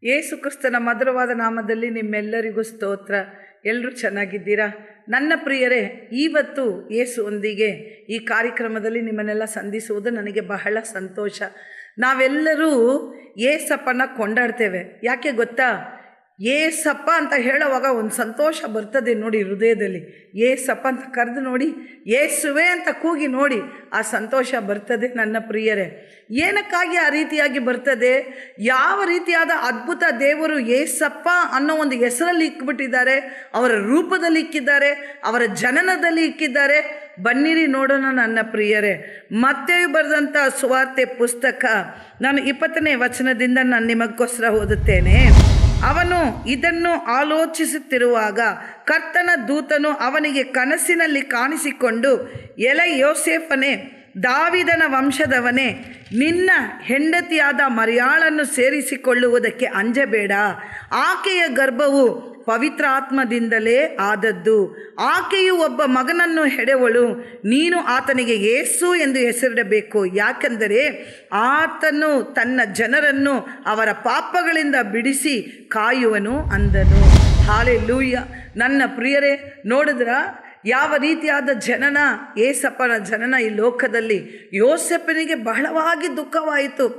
ಯೇಸು ಕ್ರಿಸ್ತನ ಮಧುರವಾದ ನಾಮದಲ್ಲಿ ನಿಮ್ಮೆಲ್ಲರಿಗೂ ಸ್ತೋತ್ರ. ಎಲ್ಲರೂ ಚೆನ್ನಾಗಿದ್ದೀರಾ? ನನ್ನ ಪ್ರಿಯರೇ, ಇವತ್ತು ಯೇಸುವೊಂದಿಗೆ ಈ ಕಾರ್ಯಕ್ರಮದಲ್ಲಿ ನಿಮ್ಮನ್ನೆಲ್ಲ ಸಂಧಿಸುವುದು ನನಗೆ ಬಹಳ ಸಂತೋಷ. ನಾವೆಲ್ಲರೂ ಯೇಸಪ್ಪನ ಕೊಂಡಾಡ್ತೇವೆ. ಯಾಕೆ ಗೊತ್ತಾ? ಏಸಪ್ಪ ಅಂತ ಹೇಳುವಾಗ ಒಂದು ಸಂತೋಷ ಬರ್ತದೆ ನೋಡಿ ಹೃದಯದಲ್ಲಿ. ಏಸಪ್ಪ ಅಂತ ಕರೆದು ನೋಡಿ, ಯೇಸುವೆ ಅಂತ ಕೂಗಿ ನೋಡಿ, ಆ ಸಂತೋಷ ಬರ್ತದೆ ನನ್ನ ಪ್ರಿಯರೇ. ಏನಕ್ಕಾಗಿ ಆ ರೀತಿಯಾಗಿ ಬರ್ತದೆ? ಯಾವ ರೀತಿಯಾದ ಅದ್ಭುತ ದೇವರು ಏಸಪ್ಪ ಅನ್ನೋ ಒಂದು ಹೆಸರಲ್ಲಿ ಇಕ್ಕಿಬಿಟ್ಟಿದ್ದಾರೆ, ಅವರ ರೂಪದಲ್ಲಿ ಇಕ್ಕಿದ್ದಾರೆ, ಅವರ ಜನನದಲ್ಲಿ ಇಕ್ಕಿದ್ದಾರೆ. ಬನ್ನಿರಿ ನೋಡೋಣ ನನ್ನ ಪ್ರಿಯರೇ. ಮತ್ತೇಯು ಬರೆದಂಥ ಸುವಾರ್ತೆ ಪುಸ್ತಕ, ನಾನು 20ನೇ ವಚನದಿಂದ ನಾನು ನಿಮಗೋಸ್ಕರ ಓದುತ್ತೇನೆ. ಅವನು ಇದನ್ನು ಆಲೋಚಿಸುತ್ತಿರುವಾಗ ಕರ್ತನ ದೂತನು ಅವನಿಗೆ ಕನಸಿನಲ್ಲಿ ಕಾಣಿಸಿಕೊಂಡು, ಎಲೈ ಯೋಸೇಫನೇ, ದಾವಿದನ ವಂಶದವನೇ, ನಿನ್ನ ಹೆಂಡತಿಯಾದ ಮರಿಯಾಳನ್ನು ಸೇರಿಸಿಕೊಳ್ಳುವುದಕ್ಕೆ ಅಂಜಬೇಡ. ಆಕೆಯ ಗರ್ಭವು ಪವಿತ್ರಾತ್ಮದಿಂದಲೇ ಆದದ್ದು. ಆಕೆಯು ಒಬ್ಬ ಮಗನನ್ನು ಹೆಡೆವಳು. ನೀನು ಆತನಿಗೆ ಯೇಸು ಎಂದು ಹೆಸರಿಡಬೇಕು, ಯಾಕೆಂದರೆ ಆತನು ತನ್ನ ಜನರನ್ನು ಅವರ ಪಾಪಗಳಿಂದ ಬಿಡಿಸಿ ಕಾಯುವನು ಅಂದನು. ಹಾಲೆಲೂಯ. ನನ್ನ ಪ್ರಿಯರೇ, ನೋಡಿದ್ರ ಯಾವ ರೀತಿಯಾದ ಜನನ, ಏಸಪ್ಪನ ಜನನ ಈ ಲೋಕದಲ್ಲಿ. ಯೋಸೇಫನಿಗೆ ಬಹಳವಾಗಿ ದುಃಖವಾಯಿತು.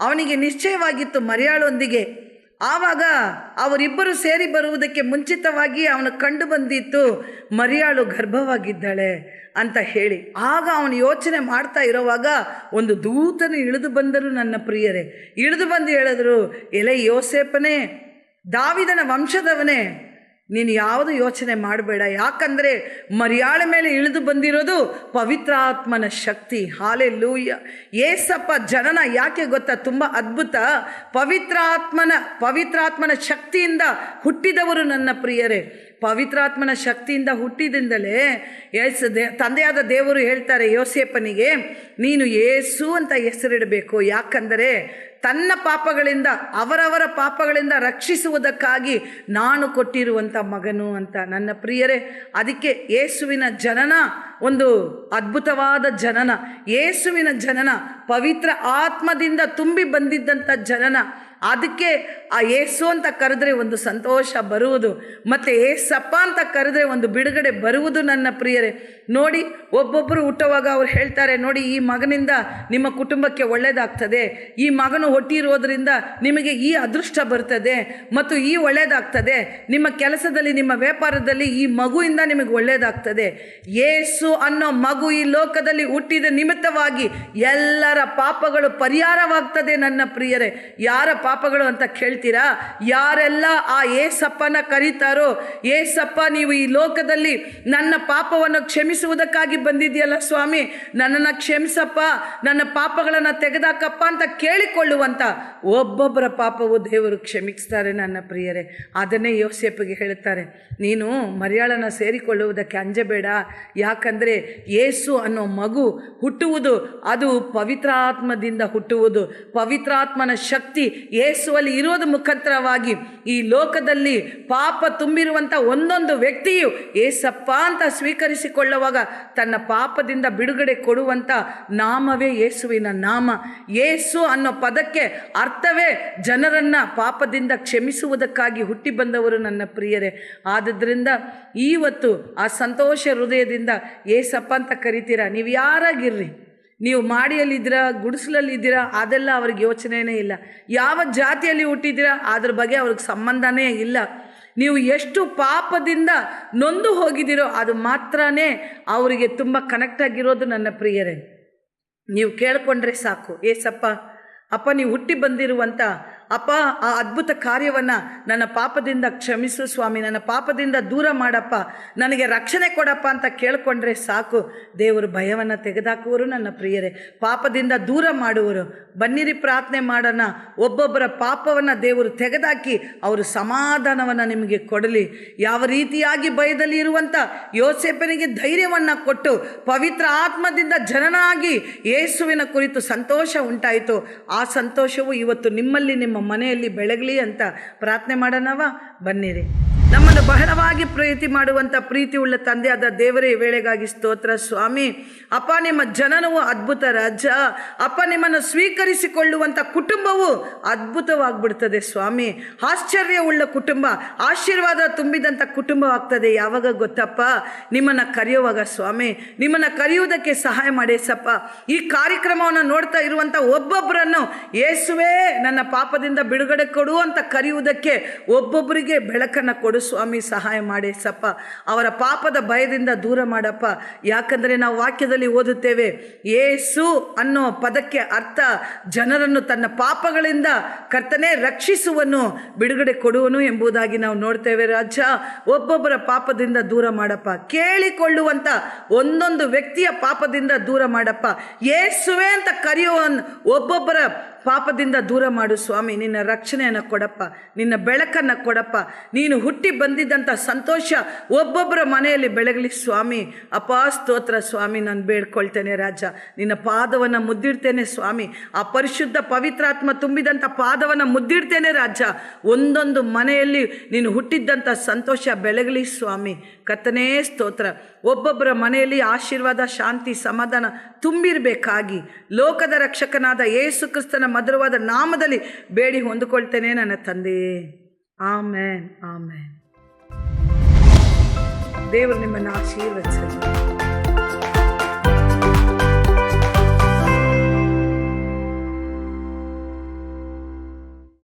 ಅವನಿಗೆ ನಿಶ್ಚಯವಾಗಿತ್ತು ಮರಿಯಾಳೊಂದಿಗೆ. ಆವಾಗ ಅವರಿಬ್ಬರು ಸೇರಿ ಬರುವುದಕ್ಕೆ ಮುಂಚಿತವಾಗಿ ಅವನು ಕಂಡು ಬಂದಿತ್ತು ಮರಿಯಾಳು ಗರ್ಭವಾಗಿದ್ದಾಳೆ ಅಂತ ಹೇಳಿ. ಆಗ ಅವನು ಯೋಚನೆ ಮಾಡ್ತಾ ಇರೋವಾಗ ಒಂದು ದೂತನು ಇಳಿದು ಬಂದರು ನನ್ನ ಪ್ರಿಯರೇ. ಇಳಿದು ಬಂದು ಹೇಳಿದ್ರು, ಎಲೆ ಯೋಸೇಫನೇ, ದಾವಿದನ ವಂಶದವನೇ, ನೀನು ಯಾವುದು ಯೋಚನೆ ಮಾಡಬೇಡ. ಯಾಕಂದರೆ ಮರಿಯಾಳ ಮೇಲೆ ಇಳಿದು ಬಂದಿರೋದು ಪವಿತ್ರಾತ್ಮನ ಶಕ್ತಿ. ಹಾಲೆಲೂಯ. ಏಸಪ್ಪ ಜನನ ಯಾಕೆ ಗೊತ್ತಾ? ತುಂಬ ಅದ್ಭುತ. ಪವಿತ್ರಾತ್ಮನ ಶಕ್ತಿಯಿಂದ ಹುಟ್ಟಿದವರು ನನ್ನ ಪ್ರಿಯರೇ. ಪವಿತ್ರಾತ್ಮನ ಶಕ್ತಿಯಿಂದ ಹುಟ್ಟಿದಿಂದಲೇ ತಂದೆಯಾದ ದೇವರು ಹೇಳ್ತಾರೆ ಯೋಸೇಫನಿಗೆ, ನೀನು ಯೇಸು ಅಂತ ಹೆಸರಿಡಬೇಕು. ಯಾಕಂದರೆ ತನ್ನ ಪಾಪಗಳಿಂದ, ಅವರವರ ಪಾಪಗಳಿಂದ ರಕ್ಷಿಸುವುದಕ್ಕಾಗಿ ನಾನು ಕೊಟ್ಟಿರುವಂಥ ಮಗನು ಅಂತ ನನ್ನ ಪ್ರಿಯರೇ. ಅದಕ್ಕೆ ಯೇಸುವಿನ ಜನನ ಒಂದು ಅದ್ಭುತವಾದ ಜನನ. ಯೇಸುವಿನ ಜನನ ಪವಿತ್ರ ಆತ್ಮದಿಂದ ತುಂಬಿ ಬಂದಿದ್ದಂಥ ಜನನ. ಅದಕ್ಕೆ ಆ ಯೇಸು ಅಂತ ಕರೆದ್ರೆ ಒಂದು ಸಂತೋಷ ಬರುವುದು, ಮತ್ತು ಏಸಪ್ಪ ಅಂತ ಕರೆದ್ರೆ ಒಂದು ಬಿಡುಗಡೆ ಬರುವುದು ನನ್ನ ಪ್ರಿಯರೇ. ನೋಡಿ, ಒಬ್ಬೊಬ್ಬರು ಹುಟ್ಟುವಾಗ ಅವ್ರು ಹೇಳ್ತಾರೆ, ನೋಡಿ ಈ ಮಗನಿಂದ ನಿಮ್ಮ ಕುಟುಂಬಕ್ಕೆ ಒಳ್ಳೆಯದಾಗ್ತದೆ, ಈ ಮಗನು ಹುಟ್ಟಿರೋದ್ರಿಂದ ನಿಮಗೆ ಈ ಅದೃಷ್ಟ ಬರ್ತದೆ ಮತ್ತು ಈ ಒಳ್ಳೆಯದಾಗ್ತದೆ, ನಿಮ್ಮ ಕೆಲಸದಲ್ಲಿ ನಿಮ್ಮ ವ್ಯಾಪಾರದಲ್ಲಿ ಈ ಮಗುವಿಂದ ನಿಮಗೆ ಒಳ್ಳೆಯದಾಗ್ತದೆ. ಯೇಸು ಅನ್ನೋ ಮಗು ಈ ಲೋಕದಲ್ಲಿ ಹುಟ್ಟಿದ ನಿಮಿತ್ತವಾಗಿ ಎಲ್ಲರ ಪಾಪಗಳು ಪರಿಹಾರವಾಗ್ತದೆ ನನ್ನ ಪ್ರಿಯರೇ. ಯಾರ ಪಾಪಗಳು ಅಂತ ಕೇಳ್ತೀರಾ? ಯಾರೆಲ್ಲ ಆ ಏಸಪ್ಪನ ಕರೀತಾರೋ, ಏಸಪ್ಪ ನೀವು ಈ ಲೋಕದಲ್ಲಿ ನನ್ನ ಪಾಪವನ್ನು ಕ್ಷಮಿಸುವುದಕ್ಕಾಗಿ ಬಂದಿದೆಯಲ್ಲ ಸ್ವಾಮಿ, ನನ್ನನ್ನು ಕ್ಷಮಿಸಪ್ಪ, ನನ್ನ ಪಾಪಗಳನ್ನು ತೆಗೆದಾಕಪ್ಪ ಅಂತ ಕೇಳಿಕೊಳ್ಳುವಂಥ ಒಬ್ಬೊಬ್ಬರ ಪಾಪವು ದೇವರು ಕ್ಷಮಿಸ್ತಾರೆ ನನ್ನ ಪ್ರಿಯರೇ. ಅದನ್ನೇ ಯೋಸೇಫಿಗೆ ಹೇಳ್ತಾರೆ, ನೀನು ಮರಿಯಾಳನ್ನು ಸೇರಿಕೊಳ್ಳುವುದಕ್ಕೆ ಅಂಜಬೇಡ. ಯಾಕಂದರೆ ಯೇಸು ಅನ್ನೋ ಮಗು ಹುಟ್ಟುವುದು ಅದು ಪವಿತ್ರಾತ್ಮದಿಂದ ಹುಟ್ಟುವುದು. ಪವಿತ್ರಾತ್ಮನ ಶಕ್ತಿ ಯೇಸುವಲ್ಲಿ ಇರೋದು ಮುಖಾಂತರವಾಗಿ ಈ ಲೋಕದಲ್ಲಿ ಪಾಪ ತುಂಬಿರುವಂಥ ಒಂದೊಂದು ವ್ಯಕ್ತಿಯು ಏಸಪ್ಪ ಅಂತ ಸ್ವೀಕರಿಸಿಕೊಳ್ಳುವಾಗ ತನ್ನ ಪಾಪದಿಂದ ಬಿಡುಗಡೆ ಕೊಡುವಂಥ ನಾಮವೇ ಯೇಸುವಿನ ನಾಮ. ಯೇಸು ಅನ್ನೋ ಪದಕ್ಕೆ ಅರ್ಥವೇ ಜನರನ್ನು ಪಾಪದಿಂದ ಕ್ಷಮಿಸುವುದಕ್ಕಾಗಿ ಹುಟ್ಟಿ ಬಂದವರು ನನ್ನ ಪ್ರಿಯರೇ. ಆದುದರಿಂದ ಇವತ್ತು ಆ ಸಂತೋಷ ಹೃದಯದಿಂದ ಏಸಪ್ಪ ಅಂತ ಕರಿತೀರಾ. ನೀವು ಯಾರಾಗಿರ್ರಿ, ನೀವು ಮಾಡಿಯಲ್ಲಿದ್ದೀರಾ, ಗುಡಿಸಲಲ್ಲಿದ್ದೀರಾ, ಅದೆಲ್ಲ ಅವ್ರಿಗೆ ಯೋಚನೆಯೇ ಇಲ್ಲ. ಯಾವ ಜಾತಿಯಲ್ಲಿ ಹುಟ್ಟಿದ್ದೀರಾ ಅದ್ರ ಬಗ್ಗೆ ಅವ್ರಿಗೆ ಸಂಬಂಧನೇ ಇಲ್ಲ. ನೀವು ಎಷ್ಟು ಪಾಪದಿಂದ ನೊಂದು ಹೋಗಿದ್ದೀರೋ ಅದು ಮಾತ್ರನೇ ಅವರಿಗೆ ತುಂಬ ಕನೆಕ್ಟ್ ಆಗಿರೋದು ನನ್ನ ಪ್ರಿಯರೇ. ನೀವು ಕೇಳಿಕೊಂಡ್ರೆ ಸಾಕು, ಏಸಪ್ಪ ಅಪ್ಪ ನೀವು ಹುಟ್ಟಿ ಬಂದಿರುವಂಥ ಅಪ್ಪ ಆ ಅದ್ಭುತ ಕಾರ್ಯವನ್ನು ನನ್ನ ಪಾಪದಿಂದ ಕ್ಷಮಿಸು ಸ್ವಾಮಿ, ನನ್ನ ಪಾಪದಿಂದ ದೂರ ಮಾಡಪ್ಪ, ನನಗೆ ರಕ್ಷಣೆ ಕೊಡಪ್ಪ ಅಂತ ಕೇಳಿಕೊಂಡ್ರೆ ಸಾಕು. ದೇವರು ಭಯವನ್ನು ತೆಗೆದಾಕುವರು ನನ್ನ ಪ್ರಿಯರೇ, ಪಾಪದಿಂದ ದೂರ ಮಾಡುವರು. ಬನ್ನಿರಿ ಪ್ರಾರ್ಥನೆ ಮಾಡೋಣ. ಒಬ್ಬೊಬ್ಬರ ಪಾಪವನ್ನು ದೇವರು ತೆಗೆದಾಕಿ ಅವರು ಸಮಾಧಾನವನ್ನು ನಿಮಗೆ ಕೊಡಲಿ. ಯಾವ ರೀತಿಯಾಗಿ ಭಯದಲ್ಲಿ ಇರುವಂಥ ಯೋಸೇಫನಿಗೆ ಧೈರ್ಯವನ್ನು ಕೊಟ್ಟು ಪವಿತ್ರ ಆತ್ಮದಿಂದ ಜನನಾಗಿ ಯೇಸುವಿನ ಕುರಿತು ಸಂತೋಷ ಉಂಟಾಯಿತು. ಆ ಸಂತೋಷವು ಇವತ್ತು ನಿಮ್ಮಲ್ಲಿ, ನಿಮ್ಮ ಮನೆಯಲ್ಲಿ ಬೆಳಗಲಿ ಅಂತ ಪ್ರಾರ್ಥನೆ ಮಾಡೋಣವಾ? ಬನ್ನಿರಿ. ನಮ್ಮನ್ನು ಬಹಳವಾಗಿ ಪ್ರೀತಿ ಮಾಡುವಂಥ ಪ್ರೀತಿ ಉಳ್ಳ ತಂದೆಯಾದ ದೇವರೇ ಈ ವೇಳೆಗಾಗಿ ಸ್ತೋತ್ರ ಸ್ವಾಮಿ. ಅಪ್ಪ, ನಿಮ್ಮ ಜನನವು ಅದ್ಭುತ ರಾಜ. ಅಪ್ಪ, ನಿಮ್ಮನ್ನು ಸ್ವೀಕರಿಸಿಕೊಳ್ಳುವಂಥ ಕುಟುಂಬವು ಅದ್ಭುತವಾಗ್ಬಿಡ್ತದೆ ಸ್ವಾಮಿ. ಆಶ್ಚರ್ಯವುಳ್ಳ ಕುಟುಂಬ, ಆಶೀರ್ವಾದ ತುಂಬಿದಂಥ ಕುಟುಂಬವಾಗ್ತದೆ. ಯಾವಾಗ ಗೊತ್ತಪ್ಪ? ನಿಮ್ಮನ್ನು ಕರೆಯುವಾಗ ಸ್ವಾಮಿ. ನಿಮ್ಮನ್ನು ಕರೆಯುವುದಕ್ಕೆ ಸಹಾಯ ಮಾಡೇಸಪ್ಪ. ಈ ಕಾರ್ಯಕ್ರಮವನ್ನು ನೋಡ್ತಾ ಇರುವಂಥ ಒಬ್ಬೊಬ್ಬರನ್ನು ಯೇಸುವೇ ನನ್ನ ಪಾಪದಿಂದ ಬಿಡುಗಡೆ ಕೊಡು ಅಂತ ಕರೆಯುವುದಕ್ಕೆ ಒಬ್ಬೊಬ್ಬರಿಗೆ ಬೆಳಕನ್ನು ಕೊಡು ಸ್ವಾಮಿ. ಸಹಾಯ ಮಾಡೇಸಪ್ಪ. ಅವರ ಪಾಪದ ಭಯದಿಂದ ದೂರ ಮಾಡಪ್ಪ. ಯಾಕಂದರೆ ನಾವು ವಾಕ್ಯದಲ್ಲಿ ಓದುತ್ತೇವೆ, ಯೇಸು ಅನ್ನೋ ಪದಕ್ಕೆ ಅರ್ಥ ಜನರನ್ನು ತನ್ನ ಪಾಪಗಳಿಂದ ಕರ್ತನೇ ರಕ್ಷಿಸುವನು, ಬಿಡುಗಡೆ ಕೊಡುವನು ಎಂಬುದಾಗಿ ನಾವು ನೋಡ್ತೇವೆ ರಾಜ. ಒಬ್ಬೊಬ್ಬರ ಪಾಪದಿಂದ ದೂರ ಮಾಡಪ್ಪ. ಕೇಳಿಕೊಳ್ಳುವಂಥ ಒಂದೊಂದು ವ್ಯಕ್ತಿಯ ಪಾಪದಿಂದ ದೂರ ಮಾಡಪ್ಪ. ಯೇಸುವೆ ಅಂತ ಕರೆಯುವ ಒಬ್ಬೊಬ್ಬರ ಪಾಪದಿಂದ ದೂರ ಮಾಡು ಸ್ವಾಮಿ. ನಿನ್ನ ರಕ್ಷಣೆಯನ್ನು ಕೊಡಪ್ಪ, ನಿನ್ನ ಬೆಳಕನ್ನು ಕೊಡಪ್ಪ. ನೀನು ಹುಟ್ಟಿ ಬಂದಿದ್ದಂಥ ಸಂತೋಷ ಒಬ್ಬೊಬ್ಬರ ಮನೆಯಲ್ಲಿ ಬೆಳಗಲಿ ಸ್ವಾಮಿ. ಅಪ್ಪ ಸ್ತೋತ್ರ ಸ್ವಾಮಿ. ನಾನು ಬೇಡ್ಕೊಳ್ತೇನೆ ರಾಜ. ನಿನ್ನ ಪಾದವನ್ನು ಮುದ್ದಿಡ್ತೇನೆ ಸ್ವಾಮಿ. ಆ ಪರಿಶುದ್ಧ ಪವಿತ್ರಾತ್ಮ ತುಂಬಿದಂಥ ಪಾದವನ್ನು ಮುದ್ದಿಡ್ತೇನೆ ರಾಜ. ಒಂದೊಂದು ಮನೆಯಲ್ಲಿ ನೀನು ಹುಟ್ಟಿದ್ದಂಥ ಸಂತೋಷ ಬೆಳಗಲಿ ಸ್ವಾಮಿ. ಕರ್ತನೇ ಸ್ತೋತ್ರ. ಒಬ್ಬೊಬ್ಬರ ಮನೆಯಲ್ಲಿ ಆಶೀರ್ವಾದ, ಶಾಂತಿ, ಸಮಾಧಾನ ತುಂಬಿರಬೇಕಾಗಿ ಲೋಕದ ರಕ್ಷಕನಾದ ಯೇಸು ಕ್ರಿಸ್ತನ ಮಧುರವಾದ ನಾಮದಲ್ಲಿ ಬೇಡಿ ಹೊಂದಿಕೊಳ್ತೇನೆ ನನ್ನ ತಂದೆಯೇ. ಆಮೇನ್, ಆಮೇನ್. ದೇವರು ನಿಮ್ಮನ್ನು ಆಶೀರ್ವದಿಸಲಿ.